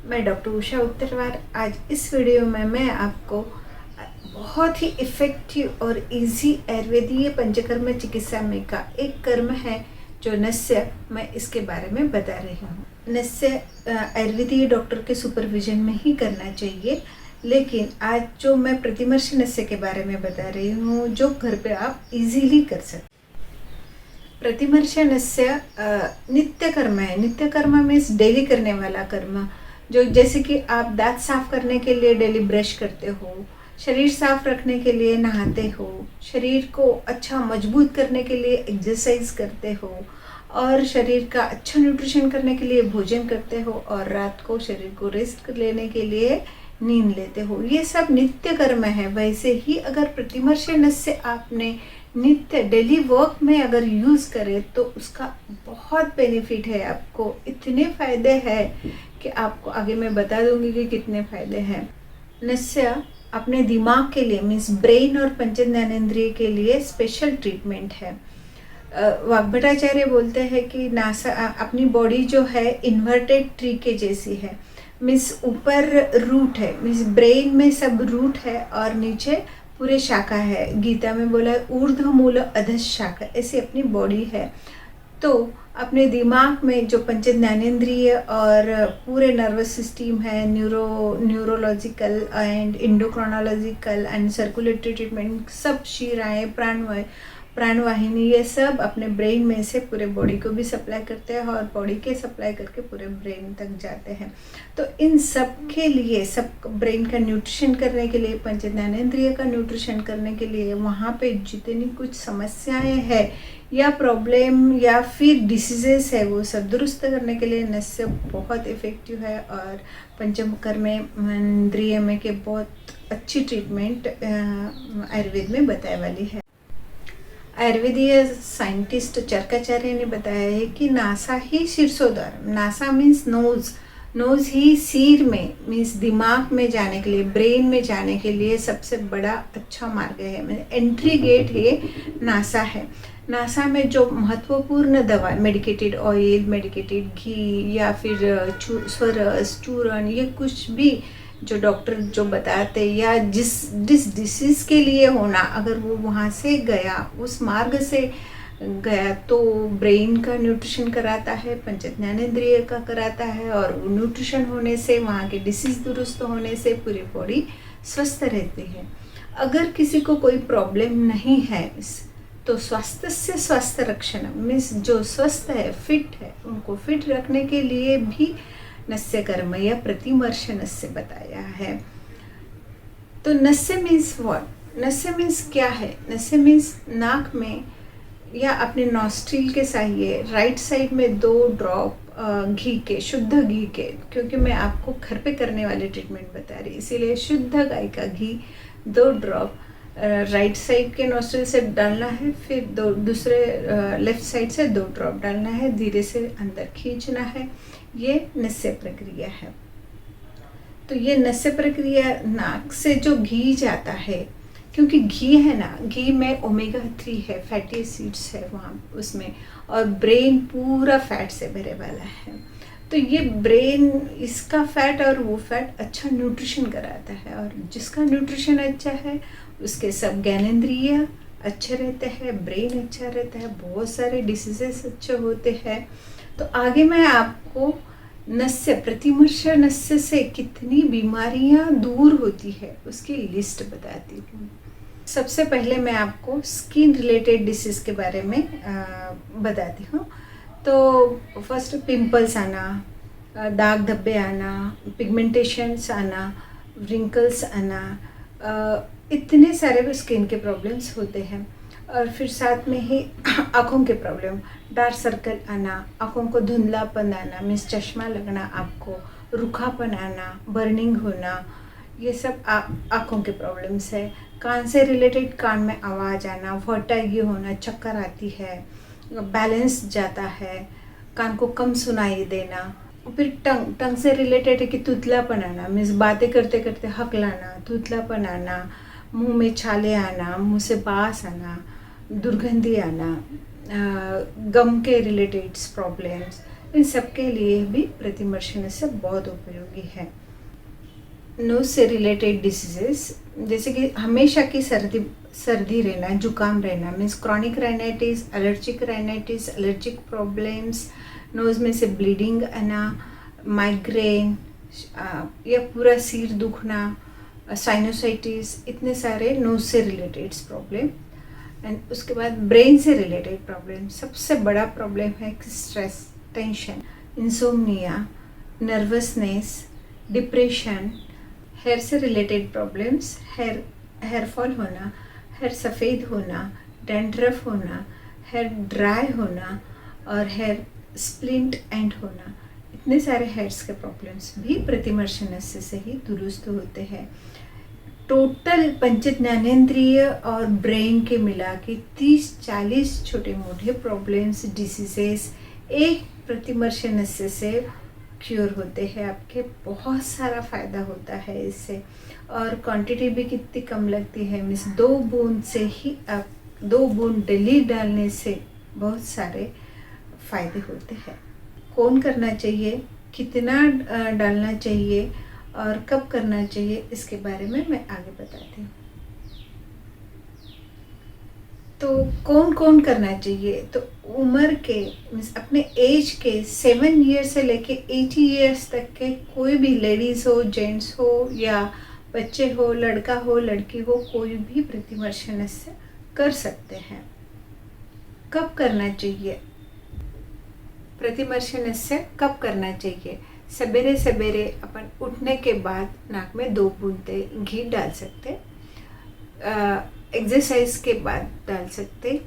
मैं डॉक्टर उषा उत्तरवार। आज इस वीडियो में मैं आपको बहुत ही इफ़ेक्टिव और इजी आयुर्वेदीय पंचकर्म चिकित्सा में का एक कर्म है जो नस्य, मैं इसके बारे में बता रही हूँ। नस्य आयुर्वेदीय डॉक्टर के सुपरविजन में ही करना चाहिए, लेकिन आज जो मैं प्रतिमर्श नस्य के बारे में बता रही हूँ जो घर पे आप इजीली कर सकते। प्रतिमर्श नस्य नित्य कर्म है। नित्य कर्म मीन्स डेली करने वाला कर्म, जो जैसे कि आप दांत साफ करने के लिए डेली ब्रश करते हो, शरीर साफ रखने के लिए नहाते हो, शरीर को अच्छा मजबूत करने के लिए एक्सरसाइज करते हो, और शरीर का अच्छा न्यूट्रिशन करने के लिए भोजन करते हो, और रात को शरीर को रेस्ट लेने के लिए नींद लेते हो। ये सब नित्य कर्म है। वैसे ही अगर प्रतिमर्श नस्य आपने नित्य डेली वर्क में अगर यूज़ करें तो उसका बहुत बेनिफिट है। आपको इतने फ़ायदे हैं कि आपको आगे मैं बता दूंगी कि कितने फ़ायदे हैं। नस्य अपने दिमाग के लिए मीन्स ब्रेन और पंच ज्ञानेंद्रिय के लिए स्पेशल ट्रीटमेंट है। वाग्भटाचार्य बोलते हैं कि नासा अपनी बॉडी जो है इन्वर्टेड ट्री के जैसी है। मीन्स ऊपर रूट है, मीन्स ब्रेन में सब रूट है और नीचे पूरे शाखा है। गीता में बोला है ऊर्ध्व मूल अधः शाखा, ऐसी अपनी बॉडी है। तो अपने दिमाग में जो पंच ज्ञानेंद्रिय और पूरे नर्वस सिस्टम है, neurological and endocrinological and circulatory treatment, सब शिराएँ, प्राणवाहिनी, ये सब अपने ब्रेन में से पूरे बॉडी को भी सप्लाई करते हैं और बॉडी के सप्लाई करके पूरे ब्रेन तक जाते हैं। तो इन सब के लिए, सब ब्रेन का न्यूट्रिशन करने के लिए, पंच ज्ञानेंद्रिय का न्यूट्रिशन करने के लिए, वहाँ पे जितनी कुछ समस्याएं हैं या प्रॉब्लम या फिर डिसीजेस है वो सब दुरुस्त करने के लिए नस्य बहुत इफ़ेक्टिव है। और पंचकर्मेंद्रिय में के बहुत अच्छी ट्रीटमेंट आयुर्वेद में बताए वाली है। आयुर्वेदीय साइंटिस्ट चरकाचार्य ने बताया है कि नासा ही शीर्षोद्वार, नासा मीन्स नोज ही सिर में मीन्स दिमाग में जाने के लिए, ब्रेन में जाने के लिए सबसे बड़ा अच्छा मार्ग है। एंट्री गेट ये नासा है। नासा में जो महत्वपूर्ण दवा, मेडिकेटेड ऑयल, मेडिकेटेड घी या फिर स्वरस, चूर्ण, ये कुछ भी जो डॉक्टर जो बताते या जिस डिसीज़ के लिए होना, अगर वो वहाँ से गया, उस मार्ग से गया, तो ब्रेन का न्यूट्रिशन कराता है, पंच ज्ञानेंद्रिय का कराता है, और वो न्यूट्रिशन होने से, वहाँ के डिसीज़ दुरुस्त होने से पूरी बॉडी स्वस्थ रहती है। अगर किसी को कोई प्रॉब्लम नहीं है तो स्वास्थ्य से स्वास्थ्य रक्षण मीन्स जो स्वस्थ है, फिट है, उनको फिट रखने के लिए भी नस्य कर्म या प्रतिमर्श नस्य बताया है। तो नस्य मीन्स व्हाट? नस्य मीन्स क्या है? नस्य मीन्स नाक में या अपने नॉस्ट्रिल के सहारे राइट साइड में 2 ड्रॉप घी के, शुद्ध घी के, क्योंकि मैं आपको घर पे करने वाले ट्रीटमेंट बता रही, इसीलिए शुद्ध गाय का घी 2 ड्रॉप राइट साइड के नॉस्ट्रिल से डालना है, फिर दूसरे लेफ्ट साइड से 2 ड्रॉप डालना है, धीरे से अंदर खींचना है। ये नस्य प्रक्रिया है। तो ये नस्य प्रक्रिया, नाक से जो घी जाता है, क्योंकि घी है ना, घी में ओमेगा 3 है, फैटी एसिड्स है वहाँ उसमें, और ब्रेन पूरा फैट से भरे वाला है। तो ये ब्रेन, इसका फैट और वो फैट अच्छा न्यूट्रिशन कराता है, और जिसका न्यूट्रिशन अच्छा है उसके सब ज्ञानेंद्रिय अच्छे रहते हैं, ब्रेन अच्छा रहता है, बहुत सारे डिसीजेस अच्छे होते हैं। तो आगे मैं आपको नस्य, प्रतिमर्श नस्य से कितनी बीमारियां दूर होती है उसकी लिस्ट बताती हूँ। सबसे पहले मैं आपको स्किन रिलेटेड डिसीज़ के बारे में बताती हूँ। तो फर्स्ट पिंपल्स आना, दाग धब्बे आना, पिगमेंटेशंस आना, रिंकल्स आना, इतने सारे स्किन के प्रॉब्लम्स होते हैं। और फिर साथ में ही आँखों के प्रॉब्लम, डार्क सर्कल आना, आँखों को धुंधलापन आना मीन्स चश्मा लगना, आपको रूखापन आना, बर्निंग होना, ये सब आँखों के प्रॉब्लम्स है। कान से रिलेटेड, कान में आवाज़ आना, वर्टाइगी होना, चक्कर आती है, बैलेंस जाता है, कान को कम सुनाई देना। फिर टंग से रिलेटेड है कि तुतलापन आना मीन्स बातें करते करते हकलाना, तुतलापन आना, मुंह में छाले आना, मुंह से बास आना, दुर्गंधी आना, गम के रिलेटेड प्रॉब्लम्स, इन सब के लिए भी प्रतिमर्शनस्य बहुत उपयोगी है। नोज से रिलेटेड डिसीजेस, जैसे कि हमेशा की सर्दी रहना, जुकाम रहना, means chronic rhinitis, allergic problems, nose में से ब्लीडिंग आना, माइग्रेन या पूरा सिर दुखना, साइनोसाइटिस, इतने सारे नोज से रिलेटेड प्रॉब्लम। एंड उसके बाद ब्रेन से रिलेटेड प्रॉब्लम, सबसे बड़ा प्रॉब्लम है stress, tension, insomnia, nervousness, depression. Hair से रिलेटेड प्रॉब्लम्स, हेयर फॉल होना, हेयर सफ़ेद होना, डैंड्रफ होना, हेयर ड्राई होना और हेयर स्प्लिंट एंड होना, इतने सारे हेयर्स के प्रॉब्लम्स भी प्रतिमर्शनस्य से ही दुरुस्त होते हैं। टोटल पंच ज्ञानेंद्रिय और ब्रेन के मिला के 30-40 छोटे मोटे प्रॉब्लम्स, डिसीजेस एक प्रतिमर्शनस्य से क्योर होते हैं। आपके बहुत सारा फ़ायदा होता है इससे, और क्वांटिटी भी कितनी कम लगती है। मीन्स 2 बूंद से ही आप 2 बूंद डेली डालने से बहुत सारे फ़ायदे होते हैं। कौन करना चाहिए, कितना डालना चाहिए और कब करना चाहिए, इसके बारे में मैं आगे बताती हूँ। तो कौन कौन करना चाहिए, तो उम्र के मीन्स अपने एज के 7 ईयर्स से लेके 80 ईयर्स तक के कोई भी लेडीज़ हो, जेंट्स हो या बच्चे हो, लड़का हो, लड़की हो, कोई भी प्रतिमर्शनस्य कर सकते हैं। कब करना चाहिए, प्रतिमर्शनस्य कब करना चाहिए? सवेरे सवेरे अपन उठने के बाद नाक में 2 बूंदे घी डाल सकते, एक्सरसाइज के बाद डाल सकते,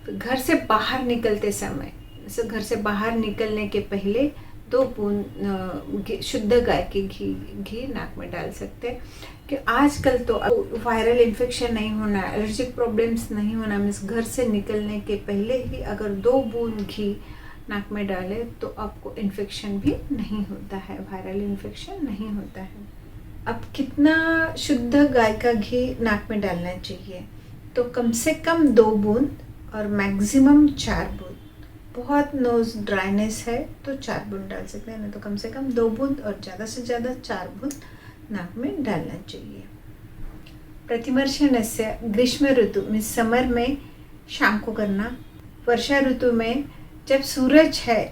घर से बाहर निकलते समय, जैसे घर से बाहर निकलने के पहले 2 बूंद शुद्ध गाय के घी नाक में डाल सकते। कि आजकल तो वायरल इन्फेक्शन नहीं होना, एलर्जिक प्रॉब्लम्स नहीं होना, मीन्स घर से निकलने के पहले ही अगर 2 बूंद घी नाक में डाले तो आपको इन्फेक्शन भी नहीं होता है, वायरल इन्फेक्शन नहीं होता है। अब कितना शुद्ध गाय का घी नाक में डालना चाहिए, तो कम से कम 2 बूंद और मैक्सिमम 4 बूंद। बहुत नोज ड्राइनेस है तो 4 बूंद डाल सकते हैं, नहीं तो कम से कम 2 बूंद और ज़्यादा से ज़्यादा 4 बूंद नाक में डालना चाहिए। प्रतिमर्शनस्य ग्रीष्म ऋतु में समर में शाम को करना, वर्षा ऋतु में जब सूरज है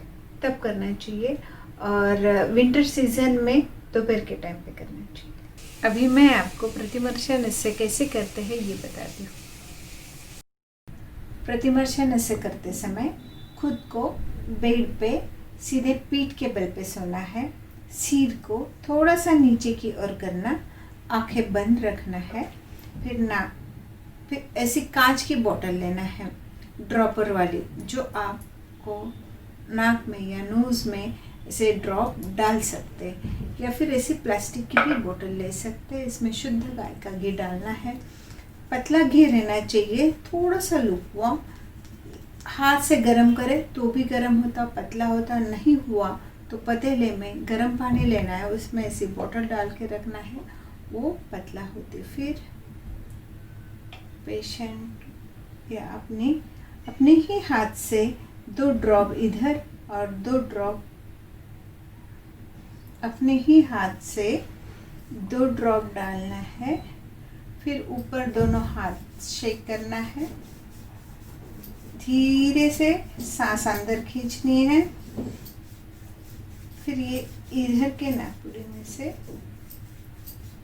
तब करना चाहिए, और विंटर सीजन में दोपहर के टाइम पे करना चाहिए। अभी मैं आपको प्रतिमर्शनस्य कैसे करते हैं ये बताती हूँ। प्रतिमर्शनस्य करते समय खुद को बेड पे सीधे पीठ के बल पे सोना है, सिर को थोड़ा सा नीचे की ओर करना, आंखें बंद रखना है। फिर ऐसी कांच की बोतल लेना है, ड्रॉपर वाली, जो आपको नाक में या नोज़ में इसे ड्रॉप डाल सकते, या फिर ऐसी प्लास्टिक की भी बोतल ले सकते। इसमें शुद्ध गाय का घी डालना है, पतला घी रहना चाहिए, थोड़ा सा लुकवार्म, हाथ से गर्म करें तो भी गर्म होता, पतला होता, नहीं हुआ तो पतीले में गर्म पानी लेना है, उसमें ऐसी बोतल डाल के रखना है, वो पतला होती। फिर पेशेंट या अपने ही हाथ से 2 ड्रॉप इधर और 2 ड्रॉप अपने ही हाथ से 2 ड्रॉप डालना है। फिर ऊपर दोनों हाथ शेक करना है, धीरे से सांस अंदर खींचनी है। फिर ये इधर के नाकपुरी में से,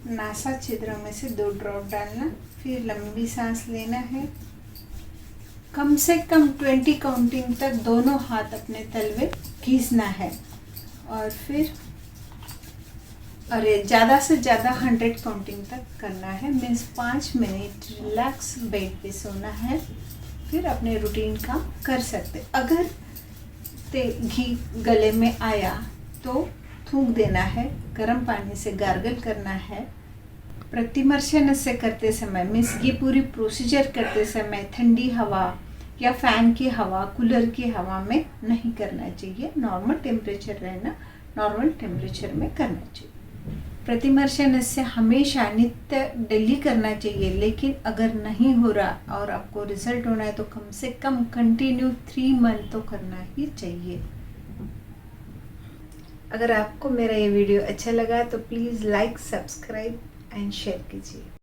नासा छिद्र में से 2 ड्रॉप डालना, फिर लंबी सांस लेना है। कम से कम 20 काउंटिंग तक दोनों हाथ अपने तलवे खींचना है, और फिर ज़्यादा से ज़्यादा 100 काउंटिंग तक करना है। मीन्स 5 मिनट रिलैक्स बेड पे सोना है, फिर अपने रूटीन काम कर सकते। अगर घी गले में आया तो थूक देना है, गर्म पानी से गार्गल करना है। प्रतिमर्शनस्य करते समय मीन्स ये पूरी प्रोसीजर करते समय ठंडी हवा या फैन की हवा, कूलर की हवा में नहीं करना चाहिए, नॉर्मल टेम्परेचर रहना, नॉर्मल टेम्परेचर में करना चाहिए। प्रतिमर्शनस्य हमेशा नित्य डेली करना चाहिए, लेकिन अगर नहीं हो रहा और आपको रिजल्ट होना है तो कम से कम कंटिन्यू 3 मंथ तो करना ही चाहिए। अगर आपको मेरा ये वीडियो अच्छा लगा तो please like, subscribe and share कीजिए।